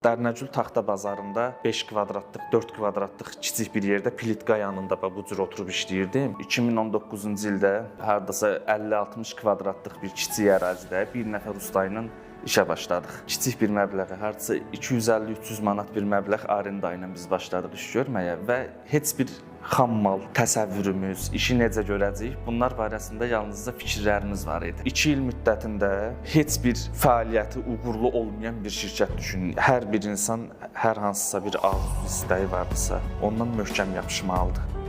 Dərnəcül taxta bazarında 5 kvadratlıq, 4 kvadratlıq kiçik bir yerdə plitka yanında bu cür oturub işləyirdim. 2019-cu ildə hardasa 50-60 kvadratlıq bir kiçik ərazidə bir nəfər usta ilə işə başladıq. Kiçik bir məbləğə, hardasa 250-300 manat bir məbləğ arenda ilə biz başladıq iş görməyə və heç bir xam mal, təsəvvürümüz, işi necə görəcəyik, bunlar barəsində yalnızca fikirlərimiz var idi. 2 il müddətində heç bir fəaliyyəti uğurlu olmayan bir şirkət düşünün. Hər bir insan hər hansısa bir arzu, istəyi varsa, ondan möhkəm yapışmalıdır.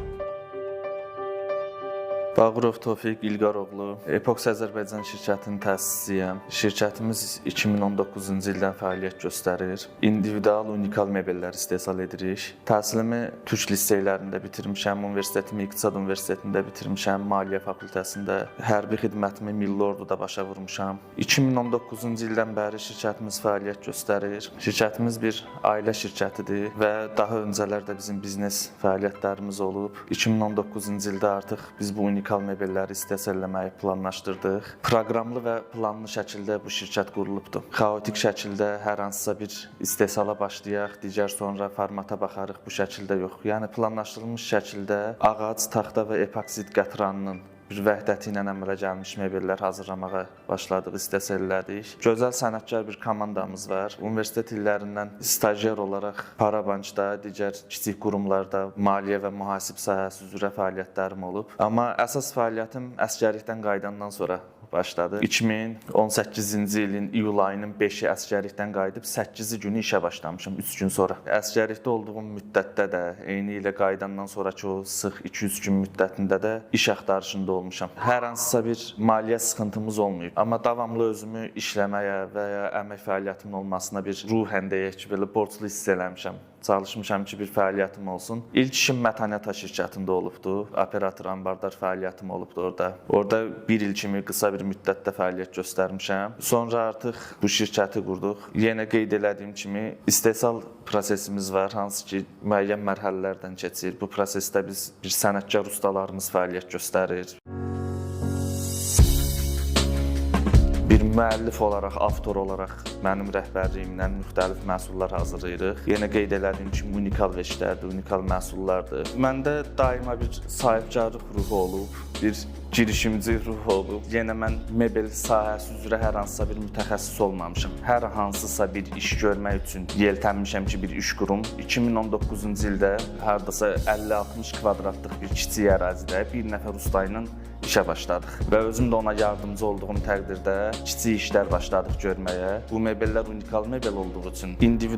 Bağırov Tofiq İlqaroğlu, Epoks Azərbaycan şirkətinin təsisçisiyəm. Şirkətimiz 2019-cu ildən fəaliyyət göstərir. İndividual, unikal mebellər istehsal edirik. Təhsilimi Türk liseylərində bitirmişəm, universitetimi İqtisad Universitetində bitirmişəm, Maliyyə Fakültəsində, hərbi xidmətimi Milli Orduda başa vurmuşam. 2019-cu ildən bəri şirkətimiz fəaliyyət göstərir. Şirkətimiz bir ailə şirkətidir və daha öncələr də bizim biznes fəaliyyətlərimiz olub. 2019-cu ildə artıq biz bu unikal mebelləri istehsal etməyi planlaşdırdıq. Proqramlı və planlı şəkildə bu şirkət qurulubdur. Xaotik şəkildə hər hansısa bir istehsala başlayaq, digər sonra formata baxarıq, bu şəkildə yox. Yəni planlaşdırılmış şəkildə ağac, taxta və epoksit qatranının bir vəhdəti ilə əmələ gəlmiş mebellər hazırlamağa başladıq, istehsal elədik. Gözəl sənətkar bir komandamız var. Universitet illərindən stajyer olaraq Parabankda, digər kiçik qurumlarda maliyyə və mühasib sahəsi üzrə fəaliyyətlərim olub. Amma əsas fəaliyyətim əsgərlikdən qayıdandan sonra başladı. 2018-ci ilin iyul ayının 5-i əsgərlikdən qayıdıb 8-ci günü işə başlamışam 3 gün sonra. Əsgərlikdə olduğum müddətdə də, eyni ilə qayıdandan sonraki o sıx 2-3 gün müddətində də iş axtarışında olmuşam. Hər hansısa bir maliyyə sıxıntımız olmayıb. Amma davamlı özümü işləməyə və ya əmək fəaliyyətimin olmasına bir ruhən deyək ki, belə borclu hiss eləmişəm. Çalışmışam ki, bir fəaliyyətim olsun. İlk işim Mətanəta şirkətində olubdu. Operator ambardar fəaliyyətim olubdu orada. Orada bir il kimi qısa bir müddətdə fəaliyyət göstərmişəm. Sonra artıq bu şirkəti qurduq. Yenə qeyd elədiyim kimi istehsal prosesimiz var, hansı ki, müəyyən mərhələlərdən keçir. Bu prosesdə biz bir sənətkar ustalarımız fəaliyyət göstərir. Bir müəllif olaraq, avtor olaraq mənim rəhbərliyimlə müxtəlif məhsullar hazırlayırıq. Yenə qeyd elədiyim kimi unikal veşlərdir, unikal məhsullardır. Məndə daima bir sahibkarlıq ruhu olub, bir girişimci ruh olub. Yenə mən mebel sahəsi üzrə hər hansısa bir mütəxəssis olmamışam. Hər hansısa bir iş görmək üçün yeltənmişəm ki, bir iş qurum. 2019-cu ildə hardasa 50-60 kvadratlıq bir kiçik ərazidə bir nəfər usta ilə işə başladıq və özüm də ona yardımcı olduğum təqdirdə kiçik işlər başladıq görməyə. Bu mebellər unikal mebel olduğu üçün individual